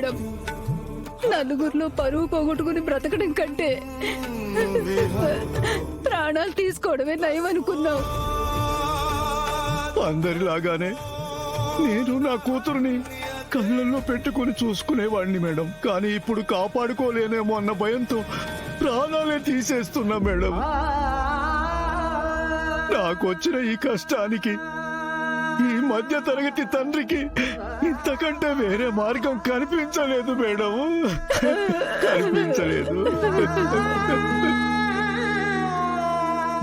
Madam. నలుగురిలో పరువు పోగొట్టుకుని బ్రతకడం కంటే ప్రాణాలు తీసుకోవడమే నయం అనుకున్నాం. అందరిలాగానే నేను నా కూతురుని కళ్ళల్లో పెట్టుకుని చూసుకునేవాడిని మేడం. కానీ ఇప్పుడు కాపాడుకోలేనేమో అన్న భయంతో ప్రాణాలే తీసేస్తున్నా మేడం. నాకొచ్చిన ఈ కష్టానికి ఈ మధ్య తరగతి తండ్రికి ఇంతకంటే వేరే మార్గం కనిపించలేదు మేడం, కనిపించలేదు.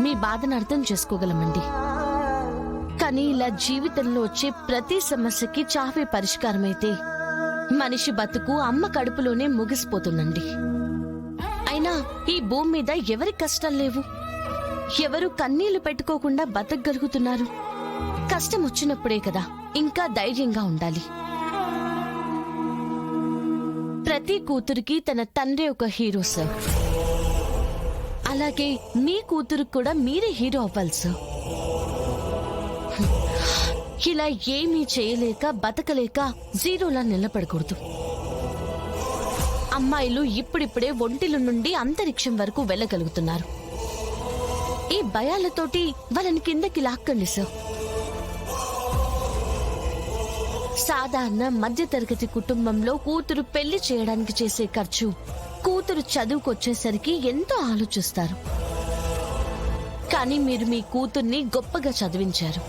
మీ బాధను అర్థం చేసుకోగలమండి. కానీ ఇలా జీవితంలో వచ్చే ప్రతి సమస్యకి చావే పరిష్కారమైతే మనిషి బతుకు అమ్మ కడుపులోనే ముగిసిపోతుందండి. అయినా ఈ భూమి మీద ఎవరి కష్టం లేవు, ఎవరు కన్నీళ్లు పెట్టుకోకుండా బతకగలుగుతున్నారు. కష్టం వచ్చినప్పుడే కదా ఇంకా ధైర్యంగా ఉండాలి. ప్రతి కూతురికి తన తండ్రి ఒక హీరో సార్. అలాగే మీ కూతురుకు కూడా మీరే హీరో అవ్వాలి సార్. ఇలా ఏమీ చేయలేక బతకలేక జీరోలా నిలబడకూడదు. అమ్మాయిలు ఇప్పుడిప్పుడే ఒంటిల నుండి అంతరిక్షం వరకు వెళ్ళగలుగుతున్నారు. ఈ భయాలతోటి వాళ్ళని కిందకి లాక్కండి సార్. సాధారణ మధ్యతరగతి కుటుంబంలో కూతురు పెళ్లి చేయడానికి చేసే ఖర్చు కూతురు చదువుకొచ్చేసరికి ఎంతో ఆలోచిస్తారు. కానీ మీరు మీ కూతుర్ని గొప్పగా చదివించారు.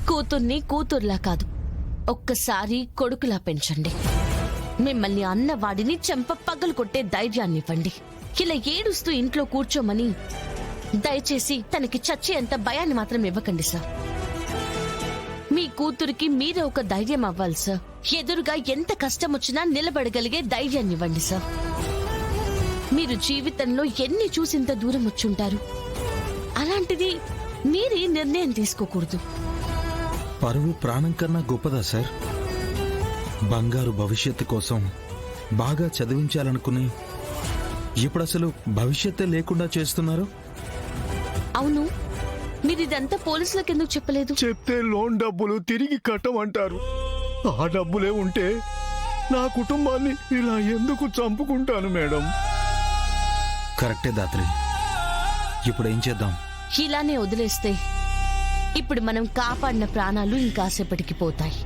కూతుర్ని కూతుర్లా కాదు, ఒక్కసారి కొడుకులా పెంచండి. మిమ్మల్ని అన్నవాడిని చెంప పగలు కొట్టే ధైర్యాన్ని ఇవ్వండి. ఇలా ఏడుస్తూ ఇంట్లో కూర్చోమని దయచేసి తనకి చచ్చేంత భయాన్ని మాత్రం ఇవ్వకండి సార్. మీ కూతురికి మీరే ఒక ధైర్యం అవ్వాలి సార్. ఎదురుగా ఎంత కష్టం వచ్చినా నిలబడగలిగే ధైర్యాన్ని ఇవ్వండి సార్. మీరు జీవితంలో ఎన్ని చూసింత దూరం వచ్చుంటారు. అలాంటిది మీరే నిర్ణయం తీసుకోకూడదు. పరువు ప్రాణం కన్నా గొప్పదా సార్? బంగారు భవిష్యత్తు కోసం బాగా చదివించాలనుకుని ఇప్పుడు అసలు భవిష్యత్తే లేకుండా చేస్తున్నారు. అవును, మీరిదంతా పోలీసులకు ఎందుకు చెప్పలేదు? చెప్తే లోన్ డబ్బులు తిరిగి కట్టమంటారు. ఆ డబ్బులే ఉంటే నా కుటుంబాన్ని ఇలా ఎందుకు చంపుకుంటాను మేడం? కరెక్టే దాత్రి. ఇప్పుడు ఏం చేద్దాం? ఇలానే వదిలేస్తే ఇప్పుడు మనం కాపాడిన ప్రాణాలు ఇంకాసేపటికి పోతాయి.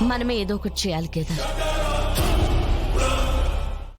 మనమే ఏదో ఒకటి చేయాలి కదా.